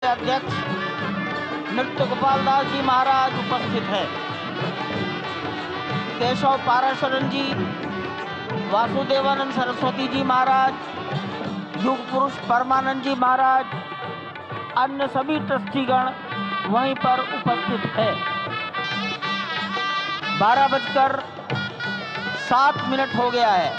अध्यक्ष नृत्य गोपाल दास जी महाराज उपस्थित है। केशव पाराशरण जी, वासुदेवानंद सरस्वती जी महाराज, युग पुरुष परमानंद जी महाराज, अन्य सभी ट्रस्टीगण वहीं पर उपस्थित है। 12:07 हो गया है।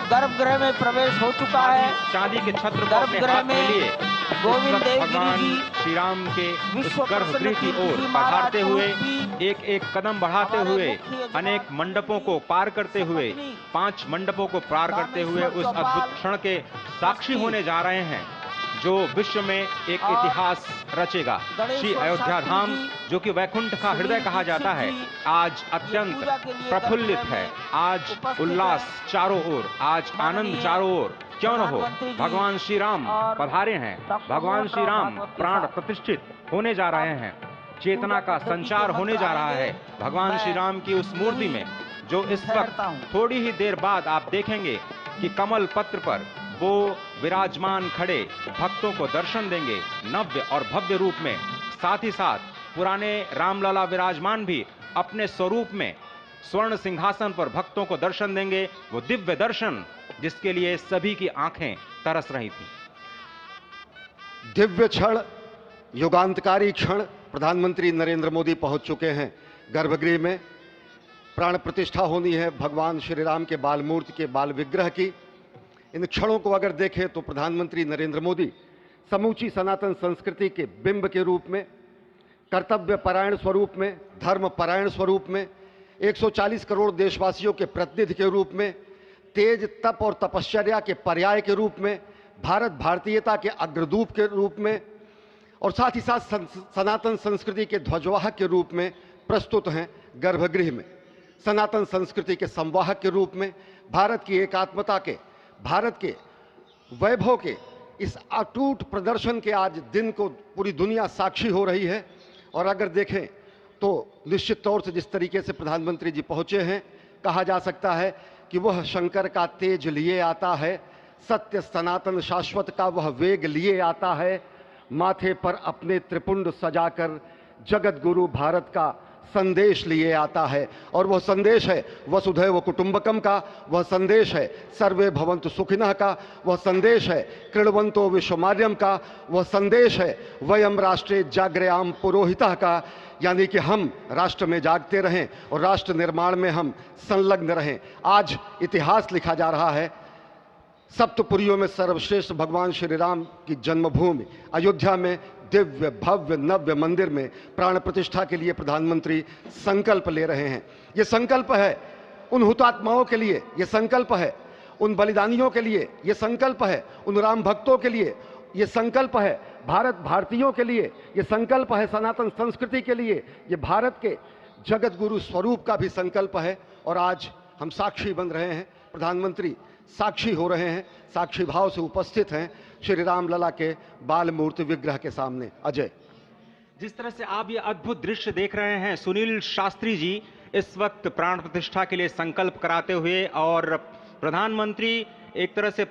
गर्भगृह में प्रवेश हो चुका है। चांदी के छत्र गर्भगृह में गोविंद देवगिरी जी श्री राम के उस गर्भगृह की ओर बढ़ाते हुए एक एक कदम बढ़ाते हुए अनेक मंडपों को पार करते हुए 5 मंडपों को पार करते हुए उस अद्भुत क्षण के साक्षी होने जा रहे हैं जो विश्व में एक इतिहास रचेगा। श्री अयोध्या धाम जो कि वैकुंठ का हृदय कहा जाता है, आज अत्यंत प्रफुल्लित है। आज उल्लास चारों ओर, आज आनंद चारों ओर। क्यों न हो, भगवान श्री राम पधारे हैं। भगवान श्री राम प्राण प्रतिष्ठित होने जा रहे हैं। चेतना का संचार होने जा रहा है भगवान श्री राम की उस मूर्ति में, जो इस वक्त थोड़ी ही देर बाद आप देखेंगे कि कमल पत्र पर वो विराजमान खड़े भक्तों को दर्शन देंगे नव्य और भव्य रूप में। साथ ही साथ पुराने रामलला विराजमान भी अपने स्वरूप में स्वर्ण सिंहासन पर भक्तों को दर्शन देंगे। वो दिव्य दर्शन जिसके लिए सभी की आंखें तरस रही थी। दिव्य क्षण, युगांतकारी क्षण। प्रधानमंत्री नरेंद्र मोदी पहुंच चुके हैं गर्भगृह में। प्राण प्रतिष्ठा होनी है भगवान श्री राम के बाल मूर्ति के बाल विग्रह की। इन क्षणों को अगर देखें तो प्रधानमंत्री नरेंद्र मोदी समूची सनातन संस्कृति के बिंब के रूप में, कर्तव्य परायण स्वरूप में, धर्म परायण स्वरूप में, 140 करोड़ देशवासियों के प्रतिनिधि के रूप में, तेज तप और तपश्चर्या के पर्याय के रूप में, भारत भारतीयता के अग्रदूत के रूप में और साथ ही साथ सनातन संस्कृति के ध्वजवाहक के रूप में प्रस्तुत हैं गर्भगृह में। सनातन संस्कृति के संवाहक के रूप में, भारत की एकात्मता के, भारत के वैभव के इस अटूट प्रदर्शन के आज दिन को पूरी दुनिया साक्षी हो रही है। और अगर देखें तो निश्चित तौर से जिस तरीके से प्रधानमंत्री जी पहुंचे हैं, कहा जा सकता है कि वह शंकर का तेज लिए आता है, सत्य सनातन शाश्वत का वह वेग लिए आता है, माथे पर अपने त्रिपुंड सजाकर जगत गुरु भारत का संदेश लिए आता है। और वह संदेश है वसुधैव कुटुंबकम का, वह संदेश है सर्वे भवन्तु सुखिनः का, वह संदेश है कृण्वन्तो विश्वमार्यम का, वह संदेश है वयम राष्ट्रे जाग्रयाम पुरोहितः का, यानी कि हम राष्ट्र में जागते रहें और राष्ट्र निर्माण में हम संलग्न रहें। आज इतिहास लिखा जा रहा है। सप्तपुरियों में सर्वश्रेष्ठ भगवान श्री राम की जन्मभूमि अयोध्या में दिव्य भव्य नव्य मंदिर में प्राण प्रतिष्ठा के लिए प्रधानमंत्री संकल्प ले रहे हैं। ये संकल्प है उन हुतात्माओं के लिए, ये संकल्प है उन बलिदानियों के लिए, ये संकल्प है उन राम भक्तों के लिए, ये संकल्प है भारत भारतीयों के लिए, ये संकल्प है सनातन संस्कृति के लिए, ये भारत के जगत गुरु स्वरूप का भी संकल्प है। और आज हम साक्षी बन रहे हैं, प्रधानमंत्री साक्षी हो रहे हैं, साक्षी भाव से उपस्थित हैं श्री राम लला के बाल मूर्ति विग्रह के सामने। अजय, जिस तरह से आप ये अद्भुत दृश्य देख रहे हैं, सुनील शास्त्री जी इस वक्त प्राण प्रतिष्ठा के लिए संकल्प कराते हुए, और प्रधानमंत्री एक तरह से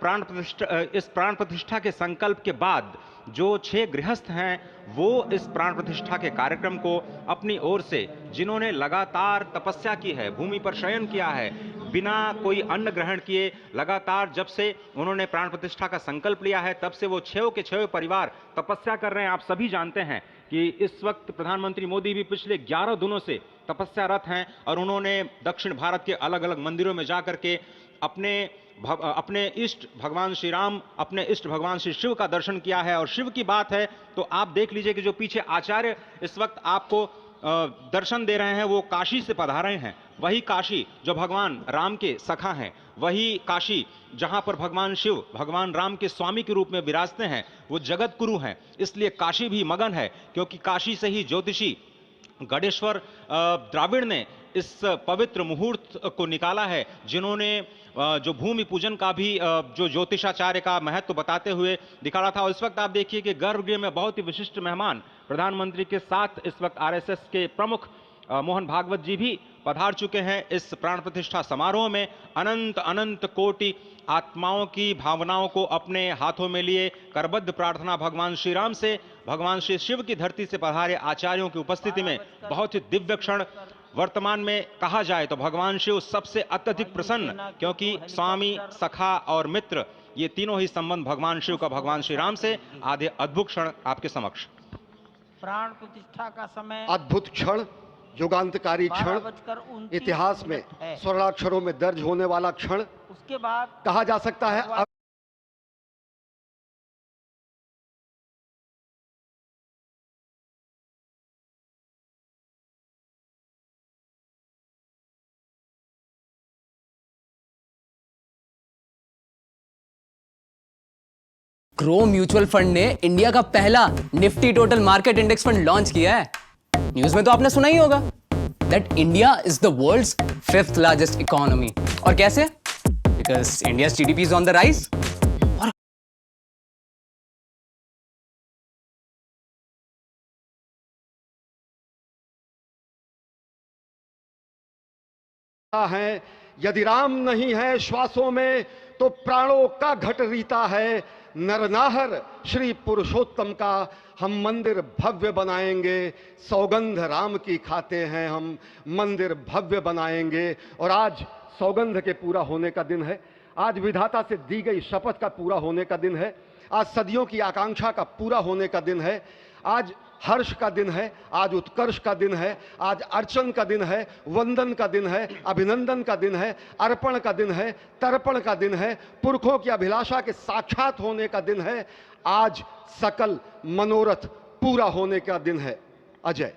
इस प्राण प्रतिष्ठा के संकल्प के बाद जो 6 गृहस्थ हैं वो इस प्राण प्रतिष्ठा के कार्यक्रम को अपनी ओर से, जिन्होंने लगातार तपस्या की है, भूमि पर शयन किया है, बिना कोई अन्न ग्रहण किए, लगातार जब से उन्होंने प्राण प्रतिष्ठा का संकल्प लिया है तब से वो 6 के 6 परिवार तपस्या कर रहे हैं। आप सभी जानते हैं कि इस वक्त प्रधानमंत्री मोदी भी पिछले 11 दिनों से तपस्यारत हैं और उन्होंने दक्षिण भारत के अलग अलग मंदिरों में जाकर के अपने इष्ट भगवान श्री राम, अपने इष्ट भगवान श्री शिव का दर्शन किया है। और शिव की बात है तो आप देख लीजिए कि जो पीछे आचार्य इस वक्त आपको दर्शन दे रहे हैं वो काशी से पधारे हैं। वही काशी जो भगवान राम के सखा हैं, वही काशी जहां पर भगवान शिव भगवान राम के स्वामी के रूप में विराजते हैं, वो जगत गुरु हैं। इसलिए काशी भी मगन है, क्योंकि काशी से ही ज्योतिषी गणेश्वर द्राविड़ ने इस पवित्र मुहूर्त को निकाला है, जिन्होंने जो भूमि पूजन का भी जो ज्योतिषाचार्य का महत्व बताते हुए दिखाया था। और इस वक्त आप देखिए कि गर्भगृह में बहुत ही विशिष्ट मेहमान प्रधानमंत्री के साथ इस वक्त आरएसएस के प्रमुख मोहन भागवत जी भी पधार चुके हैं इस प्राण प्रतिष्ठा समारोह में। अनंत अनंत कोटि आत्माओं की भावनाओं को अपने हाथों में लिए करबद्ध प्रार्थना भगवान श्री राम से, भगवान श्री शिव की धरती से पधारे आचार्यों की उपस्थिति में बहुत ही दिव्य क्षण। वर्तमान में कहा जाए तो भगवान शिव सबसे अत्यधिक प्रसन्न, क्योंकि स्वामी, सखा और मित्र ये तीनों ही संबंध भगवान शिव का भगवान श्री राम से। आधे अद्भुत क्षण आपके समक्ष। प्राण प्रतिष्ठा का समय अद्भुत क्षण, युगांतकारी क्षण, 12:29 इतिहास में है। स्वर्णाक्षरों में दर्ज होने वाला क्षण उसके बाद कहा जा सकता है। ग्रो म्यूचुअल फंड ने इंडिया का पहला Nifty total market index fund launch किया है। न्यूज़ में तो आपने सुना ही होगा that India is the world's 5th largest economy. और कैसे? Because India's GDP is on the rise. है यदि राम नहीं है श्वासों में तो प्राणों का घट रीता है। नरनाहर श्री पुरुषोत्तम का हम मंदिर भव्य बनाएंगे। सौगंध राम की खाते हैं हम, मंदिर भव्य बनाएंगे। और आज सौगंध के पूरा होने का दिन है। आज विधाता से दी गई शपथ का पूरा होने का दिन है। आज सदियों की आकांक्षा का पूरा होने का दिन है। आज हर्ष का दिन है, आज उत्कर्ष का दिन है, आज अर्चन का दिन है, वंदन का दिन है, अभिनंदन का दिन है, अर्पण का दिन है, तर्पण का दिन है, पुरखों की अभिलाषा के साक्षात होने का दिन है। आज सकल मनोरथ पूरा होने का दिन है। अजय,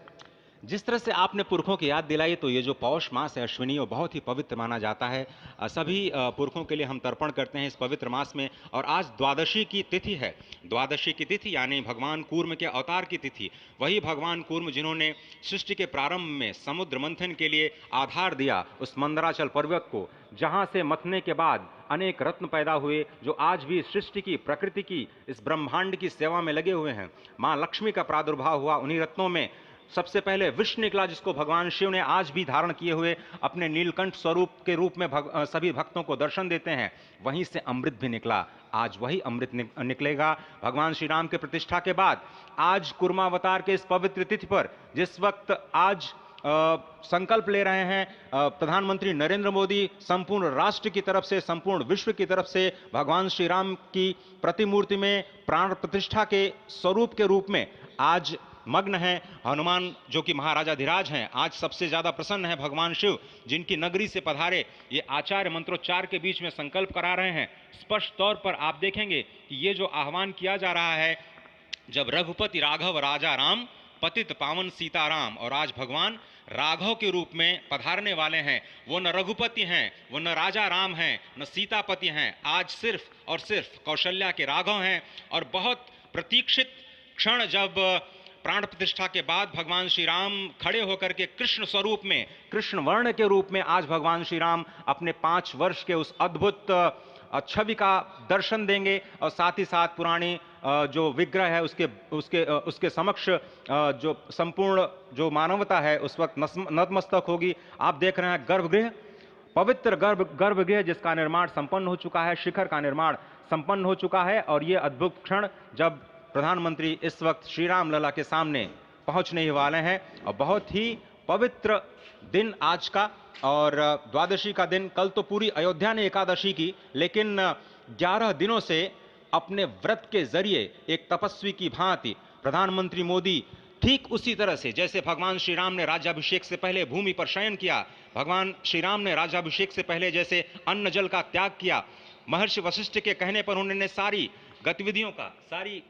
जिस तरह से आपने पुरखों की याद दिलाई, तो ये जो पौष मास है अश्विनी, वो बहुत ही पवित्र माना जाता है। सभी पुरखों के लिए हम तर्पण करते हैं इस पवित्र मास में। और आज द्वादशी की तिथि है। द्वादशी की तिथि यानी भगवान कूर्म के अवतार की तिथि। वही भगवान कूर्म जिन्होंने सृष्टि के प्रारंभ में समुद्र मंथन के लिए आधार दिया उस मंदराचल पर्वत को, जहां से मथने के बाद अनेक रत्न पैदा हुए, जो आज भी सृष्टि की, प्रकृति की, इस ब्रह्मांड की सेवा में लगे हुए हैं। माँ लक्ष्मी का प्रादुर्भाव हुआ उन्हीं रत्नों में। सबसे पहले विष निकला, जिसको भगवान शिव ने आज भी धारण किए हुए अपने नीलकंठ स्वरूप के रूप में सभी भक्तों को दर्शन देते हैं। वहीं से अमृत भी निकला। आज वही अमृत निकलेगा भगवान श्री राम के प्रतिष्ठा के बाद। आज कुर्मावतार के इस पवित्र तिथि पर, जिस वक्त आज संकल्प ले रहे हैं प्रधानमंत्री नरेंद्र मोदी, संपूर्ण राष्ट्र की तरफ से, संपूर्ण विश्व की तरफ से, भगवान श्री राम की प्रतिमूर्ति में प्राण प्रतिष्ठा के स्वरूप के रूप में आज मग्न है। हनुमान जो कि महाराजाधिराज हैं, आज सबसे ज्यादा प्रसन्न है भगवान शिव, जिनकी नगरी से पधारे ये आचार्य मंत्रोच्चार के बीच में संकल्प करा रहे हैं। स्पष्ट तौर पर आप देखेंगे कि ये जो आह्वान किया जा रहा है, जब रघुपति राघव राजा राम, पतित पावन सीताराम, और आज भगवान राघव के रूप में पधारने वाले हैं। वो न रघुपति हैं, वो न राजा राम हैं, न सीतापति हैं। आज सिर्फ और सिर्फ कौशल्या के राघव हैं। और बहुत प्रतीक्षित क्षण, जब प्राण प्रतिष्ठा के बाद भगवान श्री राम खड़े होकर के कृष्ण स्वरूप में, कृष्ण वर्ण के रूप में आज भगवान श्री राम अपने 5 वर्ष के उस अद्भुत छवि का दर्शन देंगे। और साथ ही साथ पुरानी जो विग्रह है उसके समक्ष जो संपूर्ण जो मानवता है उस वक्त नतमस्तक होगी। आप देख रहे हैं गर्भगृह, पवित्र गर्भगृह जिसका निर्माण संपन्न हो चुका है, शिखर का निर्माण संपन्न हो चुका है। और ये अद्भुत क्षण जब प्रधानमंत्री इस वक्त श्री राम लला के सामने पहुंचने ही वाले हैं। और बहुत ही पवित्र दिन आज का, और द्वादशी का दिन। कल तो पूरी अयोध्या ने एकादशी की, लेकिन 11 दिनों से अपने व्रत के जरिए एक तपस्वी की भांति प्रधानमंत्री मोदी ठीक उसी तरह से, जैसे भगवान श्री राम ने राज्याभिषेक से पहले भूमि पर शयन किया, भगवान श्री राम ने राज्याभिषेक से पहले जैसे अन्न जल का त्याग किया, महर्षि वशिष्ठ के कहने पर उन्होंने सारी गतिविधियों का, सारी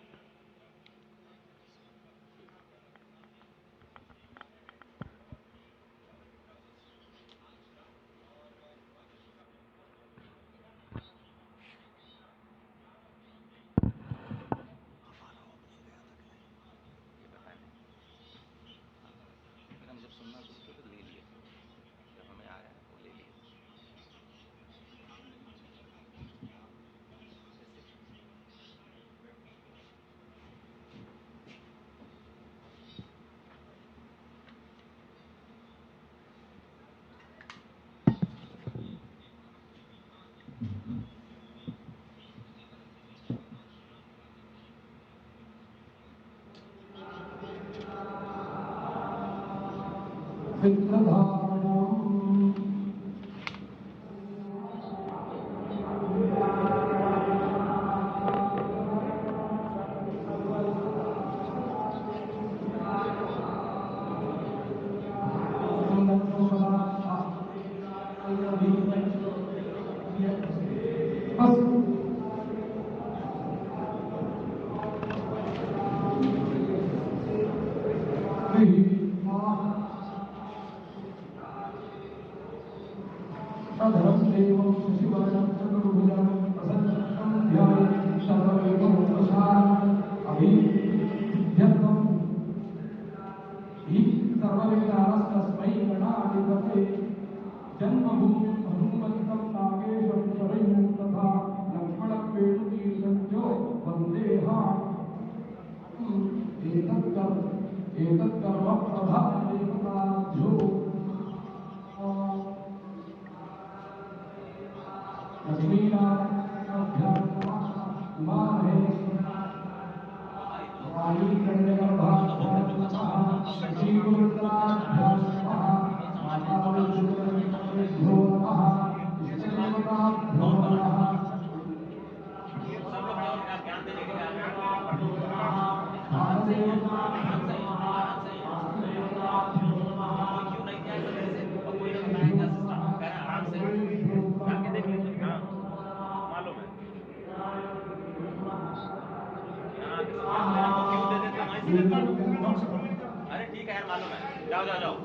अरे ठीक है यार, मालूम है। जाओ जाओ जाओ।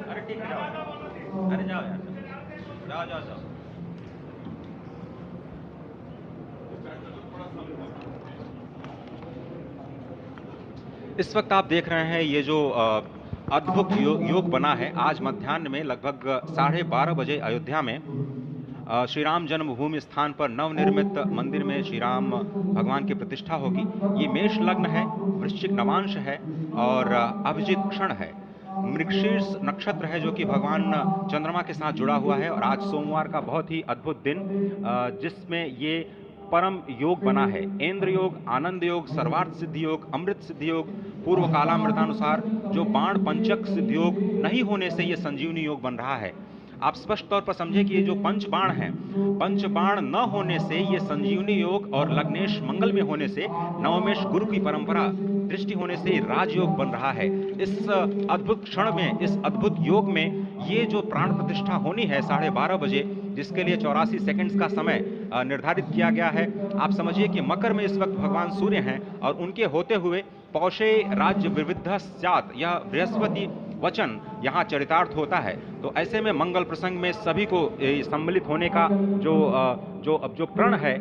अरे ठीक है, जाओ। अरे जाओ यार, जाओ जाओ जाओ। इस वक्त आप देख रहे हैं ये जो अद्भुत योग बना है। आज मध्याह्न में लगभग 12:30 बजे अयोध्या में श्री राम जन्मभूमि स्थान पर नवनिर्मित मंदिर में श्री राम भगवान की प्रतिष्ठा होगी। ये मेष लग्न है, वृश्चिक नवांश है और अभिजित क्षण है। मृगशीर्ष नक्षत्र है जो कि भगवान चंद्रमा के साथ जुड़ा हुआ है। और आज सोमवार का बहुत ही अद्भुत दिन, जिसमें ये परम योग बना है। इंद्र योग, आनंद योग, सर्वार्थ सिद्धि योग, अमृत सिद्धि योग, पूर्व कालामृतानुसार जो बाण पंचक सिद्धि योग नहीं होने से ये संजीवनी योग बन रहा है। आप स्पष्ट तौर पर समझे कि ये जो पंच बाण हैं, पंच बाण न होने से ये संजीवनी योग और लग्नेश मंगल में होने से नवमेश गुरु की परंपरा दृष्टि होने से राजयोग बन रहा है। इस अद्भुत क्षण में, इस अद्भुत योग में ये जो प्राण प्रतिष्ठा होनी है 12:30 बजे, जिसके लिए 84 सेकंड्स का समय निर्धारित किया गया है। आप समझिए कि मकर में इस वक्त भगवान सूर्य हैं और उनके होते हुए पौषे राज्य विविध स्यात्, यह बृहस्पति वचन यहाँ चरितार्थ होता है। तो ऐसे में मंगल प्रसंग में सभी को सम्मिलित होने का जो प्रण है,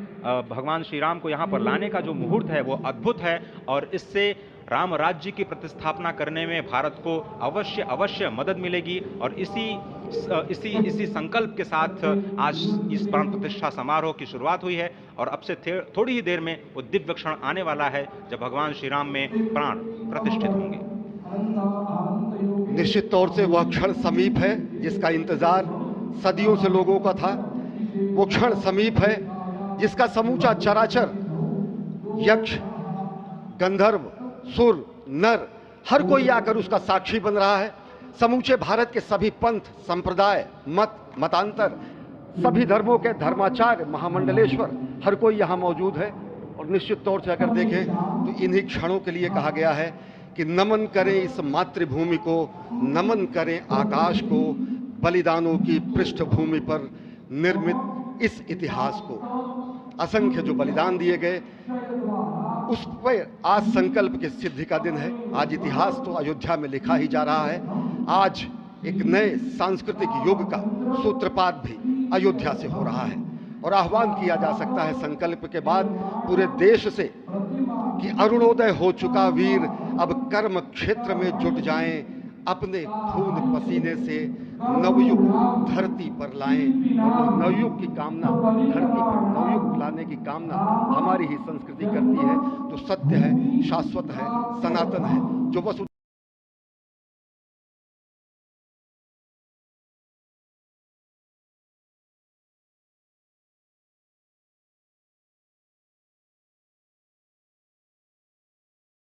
भगवान श्री राम को यहाँ पर लाने का जो मुहूर्त है वो अद्भुत है। और इससे राम राज्य की प्रतिस्थापना करने में भारत को अवश्य मदद मिलेगी। और इसी संकल्प के साथ आज इस प्राण प्रतिष्ठा समारोह की शुरुआत हुई है। और अब से थोड़ी ही देर में वो दिव्य क्षण आने वाला है जब भगवान श्री राम में प्राण प्रतिष्ठित होंगे। निश्चित तौर से वह क्षण समीप है जिसका इंतजार सदियों से लोगों का था। वो क्षण समीप है जिसका समूचा चराचर, यक्ष, गंधर्व, सुर, नर, हर कोई आकर उसका साक्षी बन रहा है। समूचे भारत के सभी पंथ, संप्रदाय, मतांतर, सभी धर्मों के धर्माचार्य, महामंडलेश्वर, हर कोई यहाँ मौजूद है। और निश्चित तौर से अगर देखें तो इन्हीं क्षणों के लिए कहा गया है कि नमन करें इस मातृभूमि को, नमन करें आकाश को, बलिदानों की पृष्ठभूमि पर निर्मित इस इतिहास को। असंख्य जो बलिदान दिए गए उस पर आज संकल्प की सिद्धि का दिन है। आज इतिहास तो अयोध्या में लिखा ही जा रहा है। आज एक नए सांस्कृतिक युग का सूत्रपात भी अयोध्या से हो रहा है। और आह्वान किया जा सकता है संकल्प के बाद पूरे देश से कि अरुणोदय हो चुका वीर अब कर्म क्षेत्र में जुट जाएं, अपने खून पसीने से नवयुग धरती पर लाएं। और नवयुग की कामना, धरती पर नवयुग लाने की कामना हमारी ही संस्कृति करती है। जो सत्य है, शाश्वत है, सनातन है, जो वसु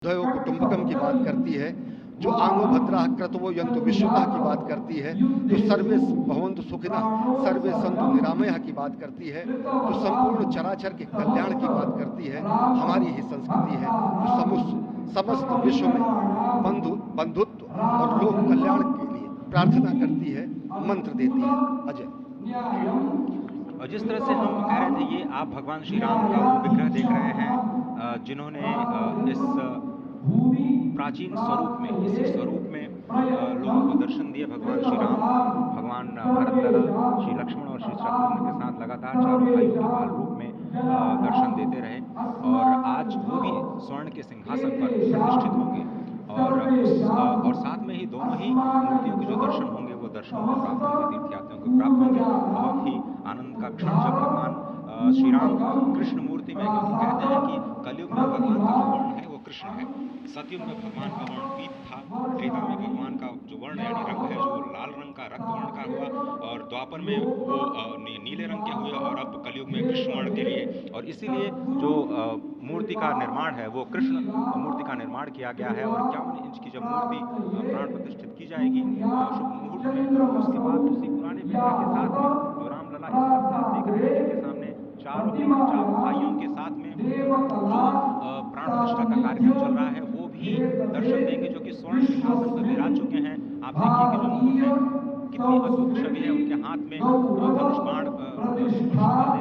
कुटुंबकम की बात करती है, जो आंगो भद्रा क्रतवो यंतु विश्वतः की बात करती है, जो सर्वे भवन्तु सुखिनः सर्वे सन्तु निरामयः की बात करती है, जो संपूर्ण चराचर के कल्याण की बात करती है, हमारी ही संस्कृति है, जो समस्त विश्व में बंधुत्व और लोक कल्याण के लिए प्रार्थना करती है, मंत्र देती है। अजय, और जिस तरह से हम कह रहे थे, ये आप भगवान श्री राम का वो विग्रह देख रहे हैं जिन्होंने इस प्राचीन स्वरूप में, इसी स्वरूप में लोगों को दर्शन दिए। भगवान श्री राम, भगवान भरतलला, श्री लक्ष्मण और श्री शत्रुघ्न के साथ लगातार चारों भाइयों के बाल रूप में दर्शन देते रहे, और आज वो भी स्वर्ण के सिंहासन पर प्रतिष्ठित होंगे, और साथ में ही दोनों ही मूर्तियों के जो दर्शन होंगे वो दर्शन को प्राप्त होंगे, तीर्थयात्रियों को प्राप्त होंगे। बहुत ही आनंद का क्षण जब भगवान श्री राम कृष्ण मूर्ति में, क्योंकि कहते हैं कि कलयुग में भगवान का जो वर्ण है वो कृष्ण है, सतयुग में भगवान का वर्ण पीत था, त्रेता में भगवान का जो वर्ण यानी रंग है जो लाल रंग का रक्त वर्ण का हुआ, और द्वापर में वो नीले रंग के हुए, और अब कलयुग में कृष्ण वर्ण के लिए। और इसीलिए जो मूर्ति का निर्माण है वो कृष्ण मूर्ति का निर्माण किया गया है, और 51 इंच की जब मूर्ति प्राण प्रतिष्ठित की जाएगी शुभ मुहूर्त में, उसके बाद उसी पुराने विग्रह के साथ में जो रामलला इस वक्त आप देख रहे हैं जिनके सामने चारों भाइयों के साथ में जो प्राण प्रतिष्ठा का कार्यक्रम चल रहा है, वो भी दर्शन देंगे, जो कि स्वर्ण सिंहासन पर विराज चुके हैं। आप देखिए कि जो मुकुट है कितनी अद्भुत छवि है, उनके हाथ में धनुष बाण दे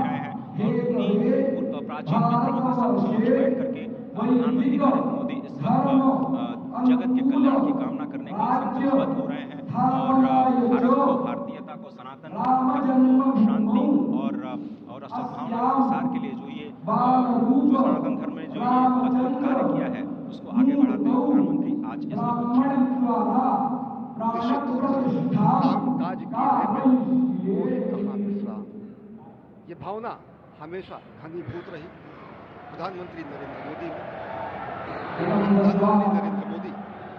रहे हैं, और उन्हीं प्राचीन विग्रहों के समक्ष बैठ करके प्रधानमंत्री नरेंद्र मोदी इस वक्त जगत के कल्याण की कामना करने के लिए संकल्पबद्ध हो रहे हैं, और भारत को, भारतीयता को, सनातन धर्म को शांति और सद्भावना के प्रसार के लिए जो सनातन धर्म में जो ये अद्भुत कार्य किया है उसको आगे बढ़ाते हुए प्रधानमंत्री आज इस निश्चित तौर से काम काज कीने में मोहि कहाँ विश्राम, ये भावना हमेशा घनीभूत रही प्रधानमंत्री नरेंद्र मोदी में। प्रधानमंत्री नरेंद्र मोदी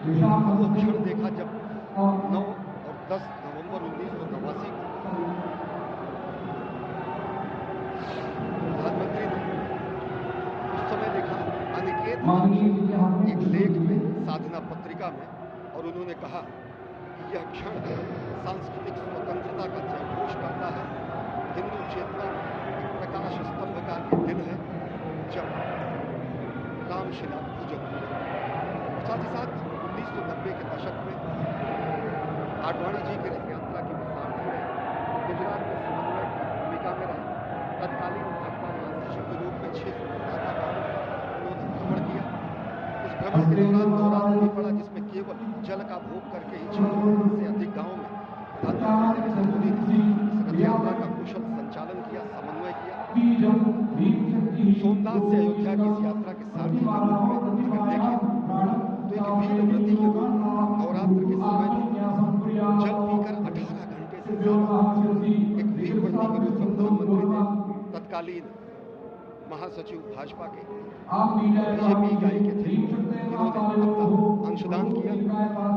वो क्षण देखा जब 9 और 10 नवंबर 1989 को प्रधानमंत्री ने उस समय देखा अनिकेत एक लेख में, साधना पत्रिका में, और उन्होंने कहा कि यह क्षण सांस्कृतिक स्वतंत्रता का जयघोष करता है, हिंदू चेतना में प्रकाश स्तंभ का दिन है जब रामशिला पूजन हुआ। साथ ही साथ 1990 के दशक में आडवाणी जी की रथ यात्रा की सारथी रहे, गुजरात में समन्वय की भूमिका में रहे, तत्कालीन भाजपा महासचिव के रूप में 600 गांवों उन्होंने भ्रमण किया। उस भ्रमण के दौरान नवरात्र भी पड़ा, जिसमें केवल जल का भोग करके ही 600 से अधिक गाँवों में प्रधानमंत्री नरेंद्र मोदी ने रथ यात्रा का कुशल संचालन किया, समन्वय किया। सोमनाथ से अयोध्या की इस यात्रा के सारथी के रूप में अगर देखें तो एक वीर व्रती के रूप में नवरात्र के समय में जल पीकर 18 घंटे से ज्यादा एक वीर व्रती के रूप में प्रधानमंत्री ने तत्कालीन महासचिव भाजपा के बीजेपी इकाई के थे, इन्होंने अपना अंशदान किया।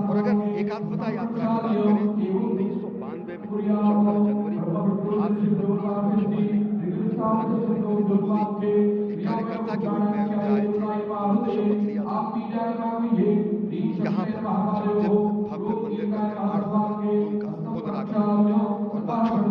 और अगर एकात्मता यात्रा की बात करें 1992 में 14 जनवरी को आज से 32 वर्ष पहले प्रधानमंत्री नरेंद्र मोदी एक कार्यकर्ता के रूप में अयोध्या आए थे, शपथ लिया था यहाँ पर जब भव्य मंदिर का निर्माण होगा तो उनका पुनरागमन और वह क्षण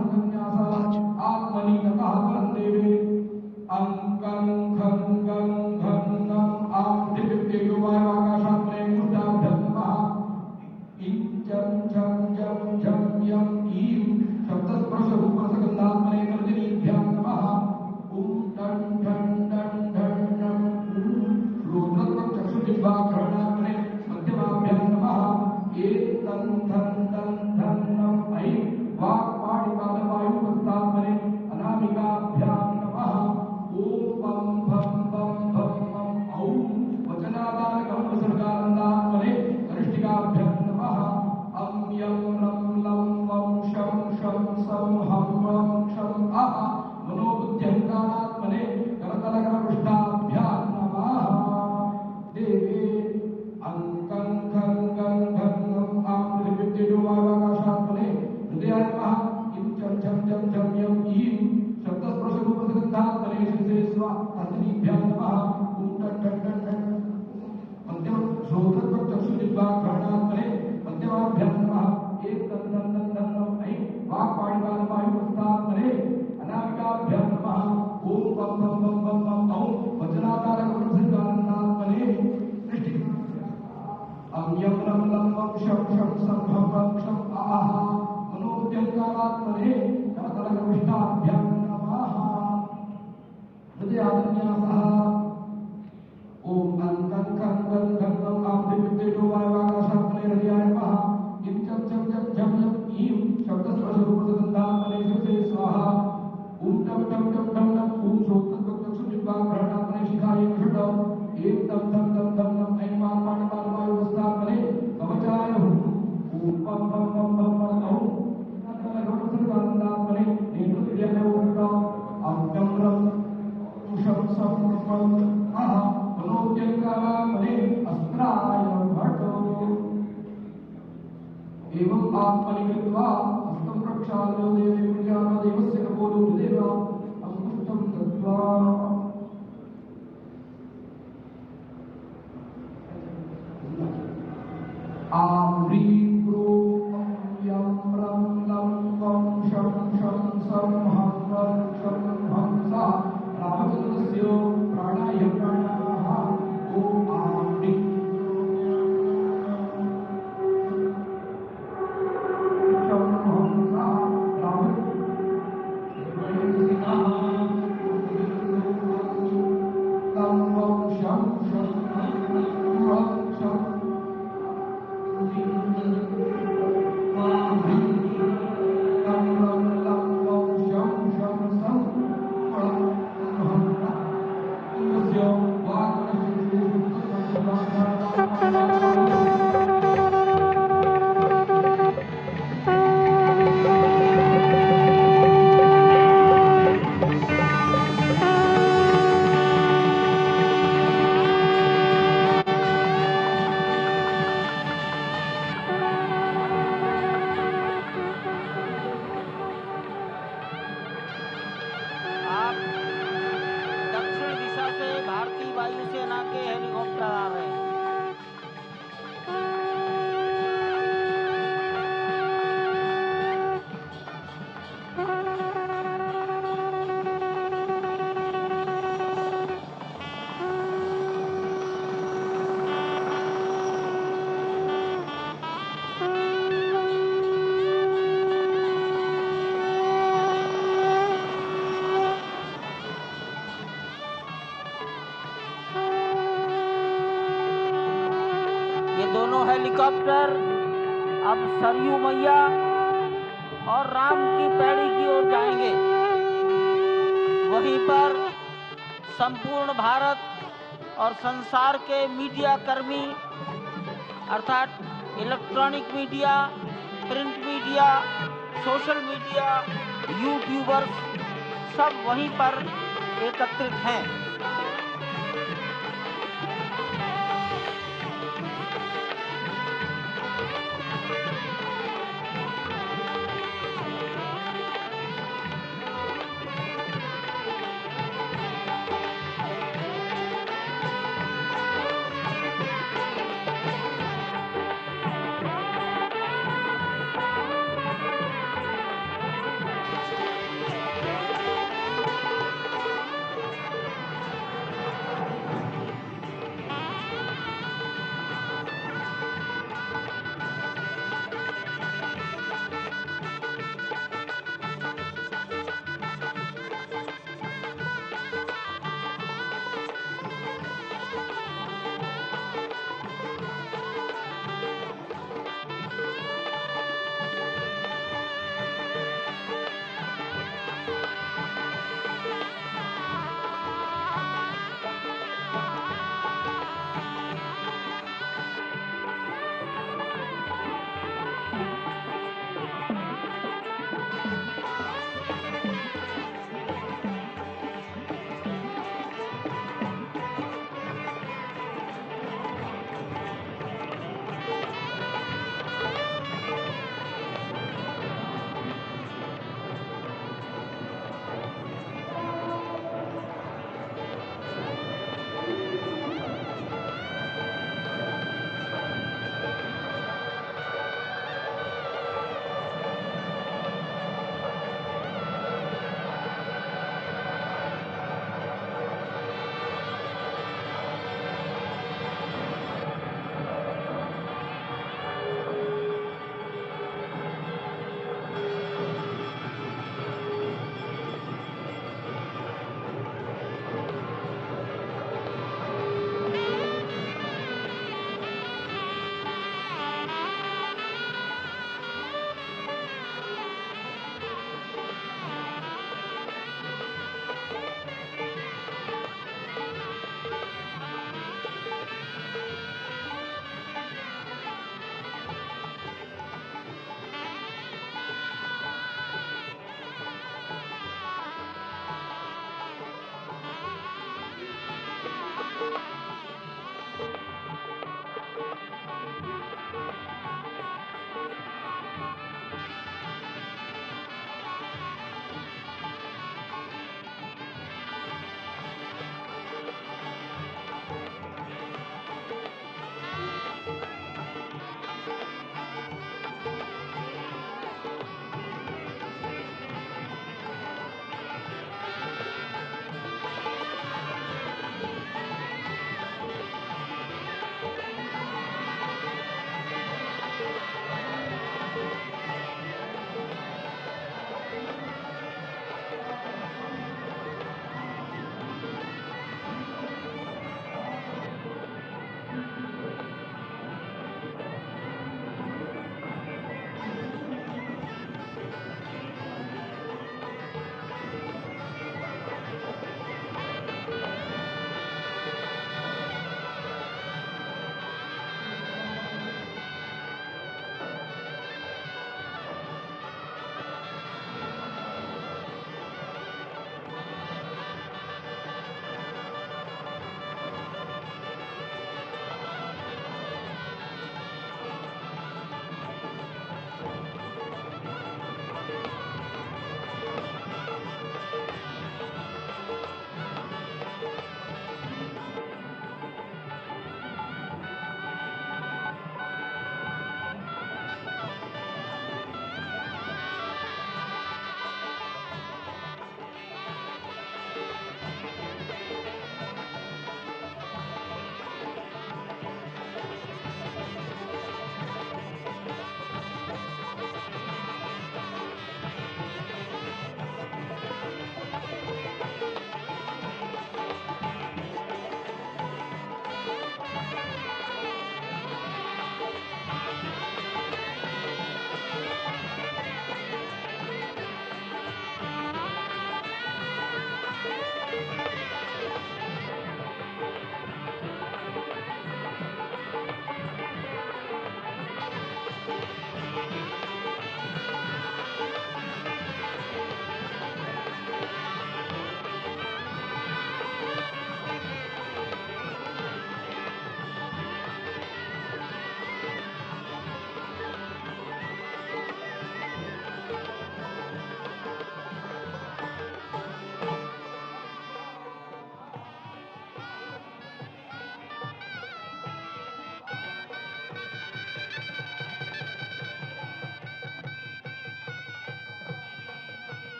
परमात्मने करतलकविष्टाभ्यां नमः। हृदयान्यासः ओम अंकं कंकं गंगं आप्तिमित्तेजो वायुवाकाशात्मने हृदयाय नमः। इं चं चं चं झं झं ईं शब्दस्पर्शरूपसगन्धात्मने शिरसे स्वाहा। ओम टं टं टं टं टं ओम श्रोत्रचक्षुजिह्वाग्रहणात्मने शिखायै षट्। एं तं तं तं तं तं ऐं वाक्पाणिपादवायुवस्थात्मने कवचाय हुं। ओम पं पं पं पं पं औं आत्मनगणसर्वानन्दात्मने नेत्रदिव्याय षट्। अव्यं रं शं सं पं अह मनोद्यङ्कारात्मने अस्त्राय भट्। एवं आत्मनि कृत्वा हस्तं प्रक्षाल्य देवे प्रजापदेवस्य कपोलो हृदेव अंगुष्ठं दत्त्वा आह्रीं प्रों यं रं लं वं शं शं सं हं वं शं हं सः रामचन्द्रस्य प्राणाय प्राणाः। ॐ आह्रीं शं हं सः रामचन्द्रः लं वं शं शं हं वं शं आप दक्षिण दिशा से भारतीय वायुसेना के हेलीकॉप्टर आ रहे हैं। ये दोनों हेलीकॉप्टर अब सरयू मैया और राम की पैड़ी की ओर जाएंगे। वहीं पर संपूर्ण भारत और संसार के मीडिया कर्मी अर्थात electronic media, print media, social media, YouTubers सब वहीं पर एकत्रित हैं।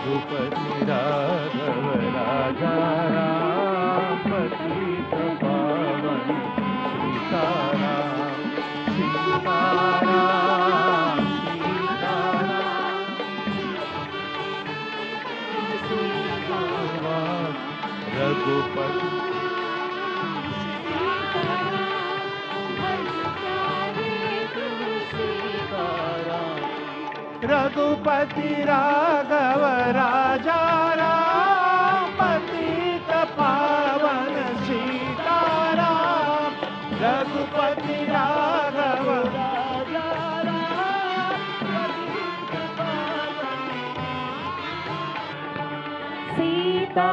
रघुपति राघव राजा राम पतित पावन सीताराम सीताराम सीताराम रघुपति रघुपति राघव राजा राम पतित पावन सीताराम रघुपति राघव राजा राम पतित पावन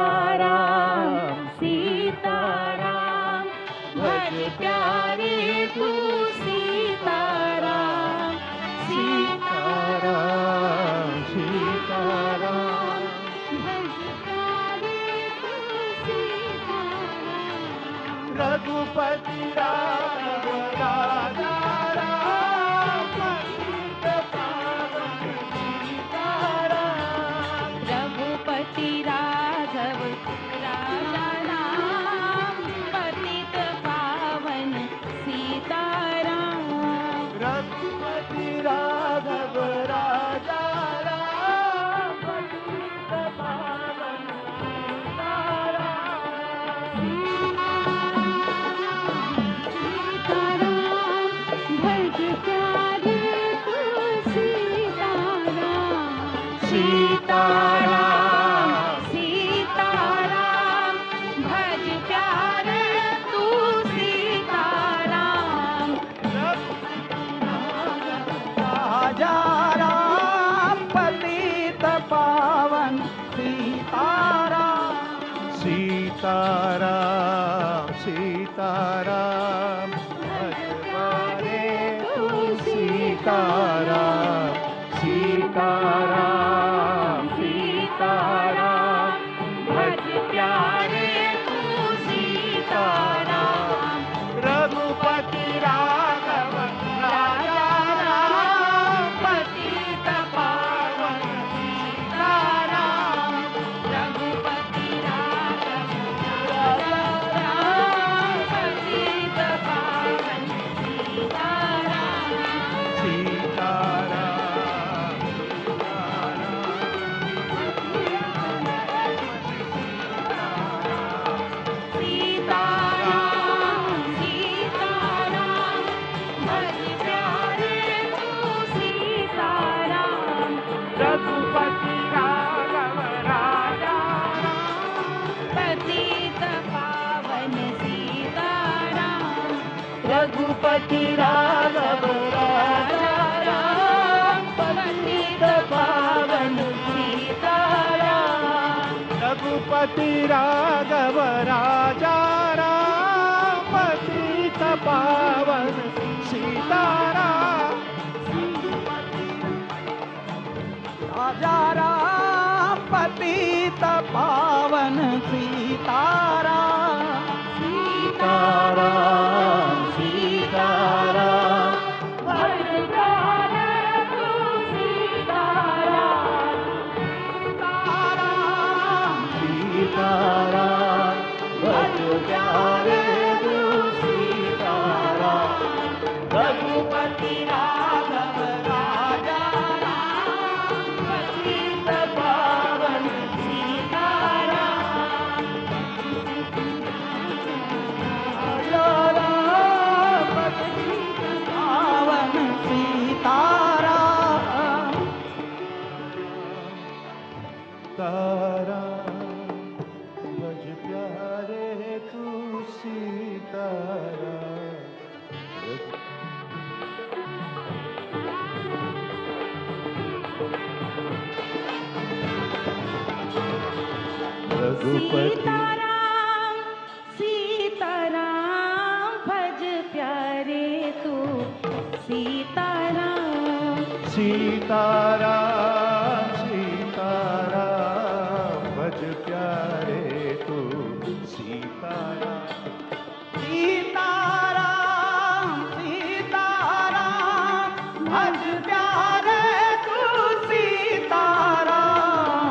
सीताराम सीताराम भज प्यारे तू सीताराम सीताराम सीताराम भज प्यारे तू सीताराम रघुपति राघव राजा राम पतित पावन सीताराम रघुपति राघव राजा राम पतित पावन सीताराम रघुपति राघव राजा राम पतित पावन सीताराम भज प्यारे तू सीताराम सीताराम सीताराम भज प्यारे तू सीताराम राजा राम पतित पावन सीताराम सीताराम सीताराम भजवारे तू सीताराम सीताराम सीताराम भज प्यारे तू सीताराम रघुपति राघव राजा राम पतित पावन सीताराम रघुपति राघव राजा राम पतित पावन सीताराम सीताराम सीताराम सीताराम भज प्यारे तू सीताराम रघुपति राघव राजा पतित पावन सीताराम रघुपति राघव राजा राम पतित पावन सीताराम रघुपति राघव राजा राम पतित पावन सीताराम राजा राम पतित पावन सीताराम सीताराम सीताराम भज प्यारे तू सीताराम सीताराम भज प्यारे तू सीताराम रघुपति राघव राजा राम पतित पावन सीताराम राजा राम पतित पावन सीताराम तारा भज प्यारे तू सीताराम रघुपति सीताराम सीताराम भज प्यारे तू सीताराम सीताराम सीताराम भज प्यारे तू सीताराम सीताराम सीताराम भज प्यारे तू सीताराम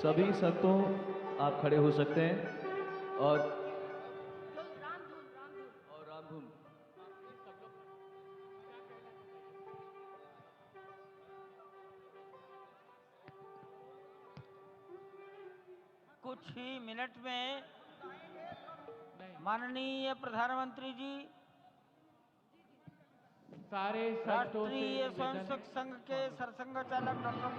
सभी संतों आप खड़े हो सकते हैं और रामधुन कुछ ही मिनट में माननीय प्रधानमंत्री जी सारे संतों से राष्ट्रीय निवेदन स्वयंसेवक संघ के सरसंघ चालक डॉक्टर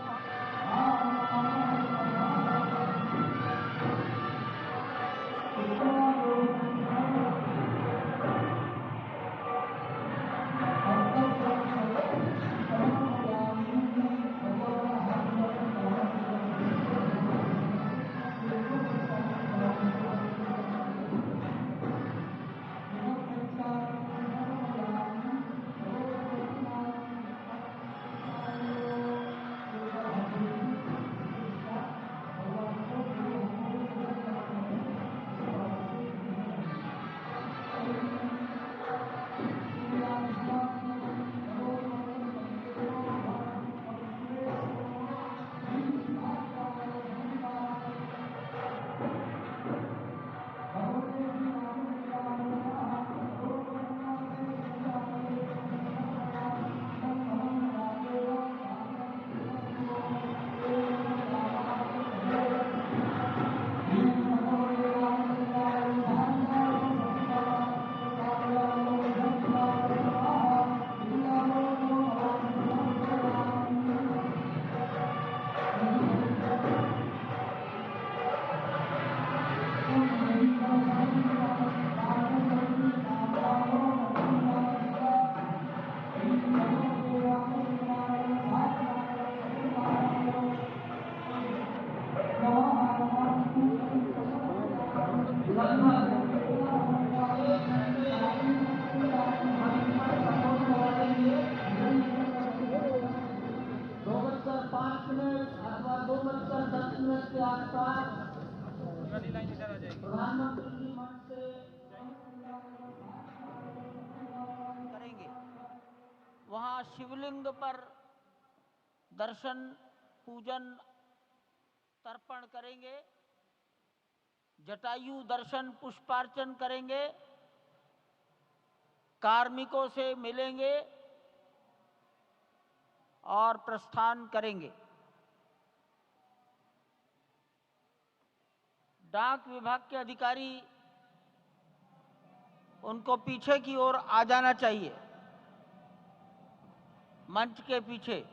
करेंगे। वहां शिवलिंग पर दर्शन पूजन तर्पण करेंगे, जटायु दर्शन पुष्पार्चन करेंगे, कार्मिकों से मिलेंगे और प्रस्थान करेंगे। डाक विभाग के अधिकारी उनको पीछे की ओर आ जाना चाहिए, मंच के पीछे।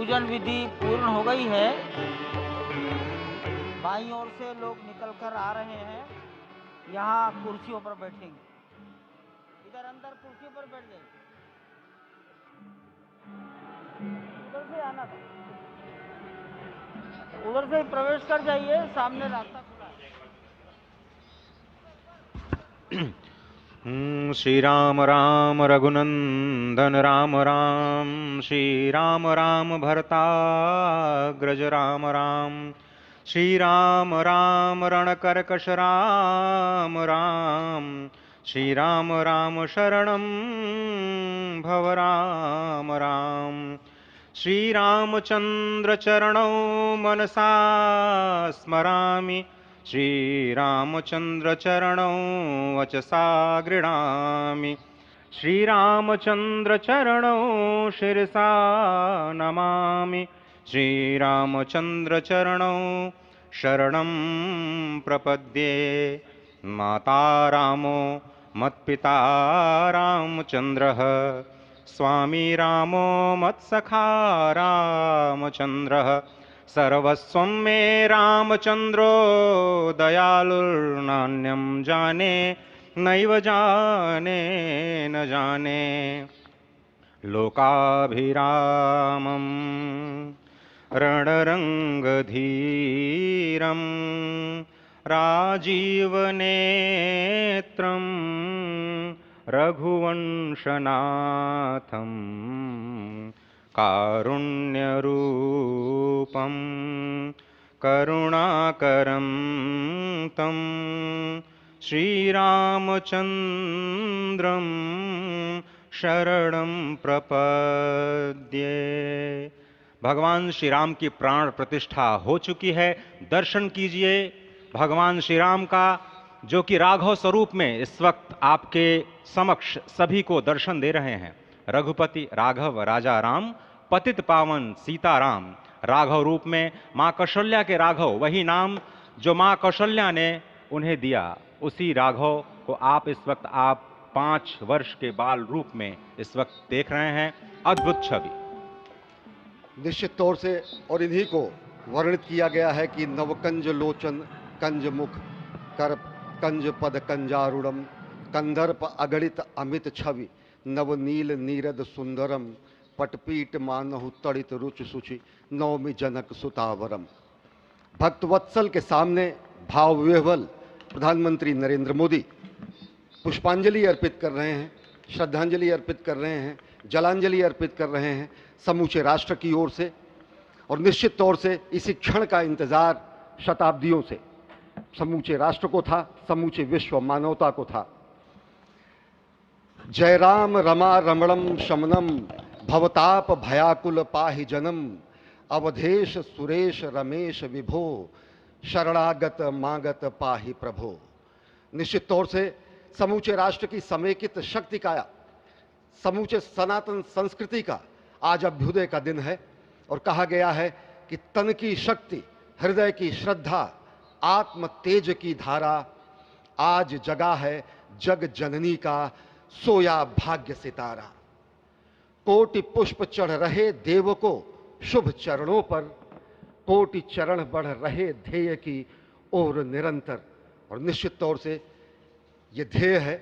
पूजन विधि पूर्ण हो गई है। बाईं ओर से लोग निकल कर आ रहे हैं, यहाँ कुर्सियों पर बैठेंगे। इधर अंदर कुर्सियों पर बैठ जाइए, उधर से आना था, उधर से ही प्रवेश कर जाइए, सामने रास्ता खुला है। श्री राम राम रघुनंदन राम राम, श्री राम राम भरताग्रज राम राम, श्री राम राम रणकर्कश राम राम, श्री राम राम शरणं भव राम राम, श्री रामचंद्र चरणौ मनसा स्मरामि, श्री रामचंद्र चरणौ वचसा गृह्णामि, श्री रामचंद्र चरणौ शिरसा नमामि, श्री रामचंद्र चरणौ शरणं प्रपद्ये। माता रामो मत्पिता रामचंद्रः, स्वामी रामो मत्सखा रामचंद्रः, सर्वस्वं मे रामचंद्रो दयालुर्नान्यं जाने नैव जाने न जाने। लोकाभिरामं रणरंगधीरं राजीवनेत्रं रघुवंशनाथं, कारुण्यरूपं करुणाकरं तं श्रीरामचन्द्रं शरणं प्रपद्ये। भगवान श्री राम की प्राण प्रतिष्ठा हो चुकी है। दर्शन कीजिए भगवान श्री राम का, जो कि राघव स्वरूप में इस वक्त आपके समक्ष सभी को दर्शन दे रहे हैं। रघुपति राघव राजा राम, पतित पावन सीताराम। राघव रूप में माँ कौशल्या के राघव, वही नाम जो माँ कौशल्या ने उन्हें दिया, उसी राघव को आप इस वक्त 5 वर्ष के बाल रूप में इस वक्त देख रहे हैं। अद्भुत छवि। निश्चित तौर से और इन्हीं को वर्णित किया गया है कि नवकंज लोचन कंज मुख, कर कंज पद कंजारूढ़म, कंदर्प अगणित अमित छवि, नवनील नीरद सुंदरम, पटपीट मानहु तड़ित रुच सुचि, नवमी जनक सुतावरम। भक्तवत्सल के सामने भाव विह्वल प्रधानमंत्री नरेंद्र मोदी पुष्पांजलि अर्पित कर रहे हैं, श्रद्धांजलि अर्पित कर रहे हैं, जलांजलि अर्पित कर रहे हैं समूचे राष्ट्र की ओर से। और निश्चित तौर से इसी क्षण का इंतजार शताब्दियों से समूचे राष्ट्र को था, समूचे विश्व मानवता को था। जय राम रमा रमणम शमनम, भवताप भयाकुल पाहि जनम, अवधेश सुरेश रमेश विभो, शरणागत मागत पाहि प्रभो। निश्चित तौर से समूचे राष्ट्र की समेकित शक्ति का, समूचे सनातन संस्कृति का आज अभ्युदय का दिन है। और कहा गया है कि तन की शक्ति, हृदय की श्रद्धा, आत्म तेज की धारा आज जगा है जग जननी का सोया भाग्य सितारा। कोटि पुष्प चढ़ रहे देव को शुभ चरणों पर, कोटि चरण बढ़ रहे ध्येय की ओर निरंतर। और निश्चित तौर से ये ध्येय है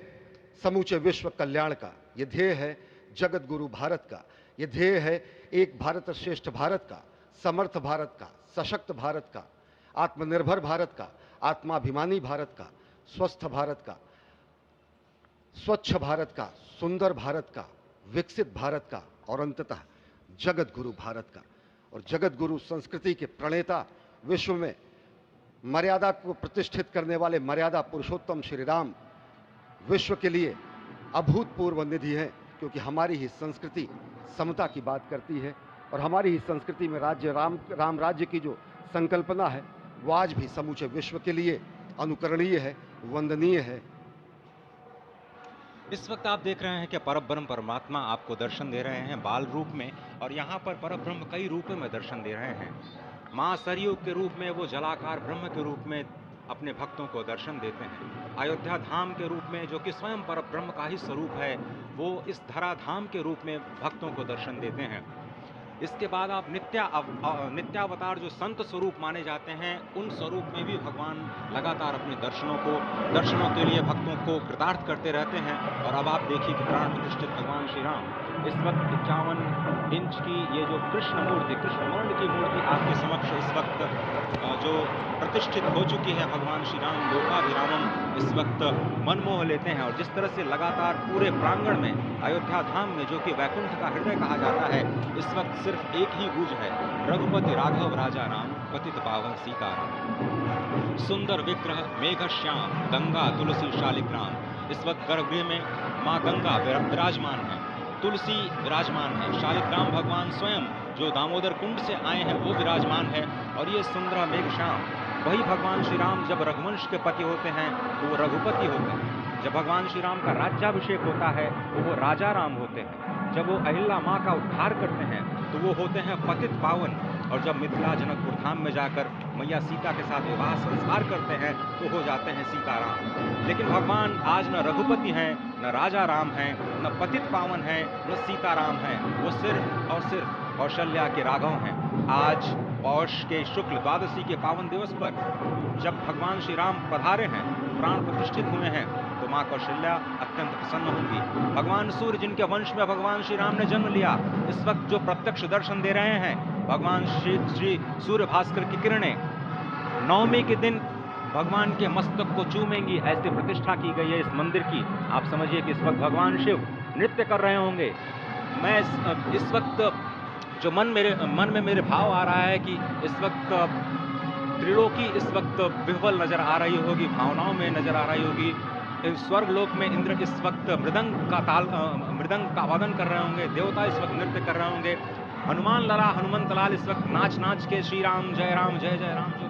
समूचे विश्व कल्याण का, ये ध्येय है जगत गुरु भारत का, ये ध्येय है एक भारत श्रेष्ठ भारत का, समर्थ भारत का, सशक्त भारत का, आत्मनिर्भर भारत का, आत्माभिमानी भारत का, स्वस्थ भारत का, स्वच्छ भारत का, सुंदर भारत का, विकसित भारत का और अंततः जगत गुरु भारत का। और जगत गुरु संस्कृति के प्रणेता, विश्व में मर्यादा को प्रतिष्ठित करने वाले मर्यादा पुरुषोत्तम श्री राम विश्व के लिए अभूतपूर्व निधि है, क्योंकि हमारी ही संस्कृति समता की बात करती है और हमारी ही संस्कृति में राज्य राम राज्य की जो संकल्पना है वो आज भी समूचे विश्व के लिए अनुकरणीय है, वंदनीय है। इस वक्त आप देख रहे हैं कि परब्रह्म परमात्मा आपको दर्शन दे रहे हैं बाल रूप में, और यहाँ पर परब्रह्म कई रूपों में दर्शन दे रहे हैं। माँ सरयू के रूप में वो जलाकार ब्रह्म के रूप में अपने भक्तों को दर्शन देते हैं। अयोध्या धाम के रूप में, जो कि स्वयं परब्रह्म का ही स्वरूप है, वो इस धरा धाम के रूप में भक्तों को दर्शन देते हैं। इसके बाद आप नित्यावतार जो संत स्वरूप माने जाते हैं, उन स्वरूप में भी भगवान लगातार अपने दर्शनों के लिए भक्तों को कृतार्थ करते रहते हैं। और अब आप देखिए कि प्राण प्रतिष्ठित भगवान श्री राम इस वक्त 51 इंच की ये जो कृष्ण वर्ण की मूर्ति आपके समक्ष इस वक्त जो प्रतिष्ठित हो चुकी है, भगवान श्री राम लोकाभिरामम इस वक्त मनमोह लेते हैं। और जिस तरह से लगातार पूरे प्रांगण में अयोध्या धाम में, जो कि वैकुंठ का हृदय कहा जाता है, इस वक्त सिर्फ एक ही गूंज है, रघुपति राघव राजा राम पतित पावन सीताराम। सुंदर विग्रह मेघ श्याम गंगा तुलसी शालिग्राम। इस वक्त गर्भगृह में माँ गंगा विराजमान है, तुलसी विराजमान है, शालिग्राम भगवान स्वयं जो दामोदर कुंड से आए हैं वो विराजमान है। और ये सुंदर मेघ श्याम, वही भगवान श्री राम जब रघुवंश के पति होते हैं तो वो रघुपति होते हैं। जब भगवान श्री राम का राज्याभिषेक होता है तो वो राजा राम होते हैं। जब वो अहिल्या माँ का उद्धार करते हैं तो वो होते हैं पतित पावन। और जब मिथिला जनकपुर धाम में जाकर मैया सीता के साथ विवाह संस्कार करते हैं तो हो जाते हैं सीताराम। लेकिन भगवान आज न रघुपति हैं, न राजा राम हैं, न पतित पावन हैं, न सीताराम हैं। वो सिर्फ और सिर्फ कौशल्या के राघव हैं। आज पौष के शुक्ल द्वादशी के पावन दिवस पर जब भगवान श्री राम पधारे हैं, प्राण प्रतिष्ठित हुए हैं, तो माँ कौशल्या अत्यंत प्रसन्न होंगी। भगवान सूर्य जिनके वंश में भगवान श्री राम ने जन्म लिया, इस वक्त जो प्रत्यक्ष दर्शन दे रहे हैं, भगवान श्री सूर्य भास्कर की किरणें नवमी के दिन भगवान के मस्तक को चूमेंगी। ऐसी प्रतिष्ठा की गई है इस मंदिर की। आप समझिए कि इस वक्त भगवान शिव नृत्य कर रहे होंगे। मैं इस वक्त जो मन में मेरे भाव आ रहा है कि इस वक्त त्रिलोकी इस वक्त विह्वल नजर आ रही होगी, भावनाओं में नजर आ रही होगी। स्वर्ग लोक में इंद्र इस वक्त मृदंग का वादन कर रहे होंगे, देवता इस वक्त नृत्य कर रहे होंगे। हनुमान लला हनुमंत लाल इस वक्त नाच के श्री राम जय जय राम जो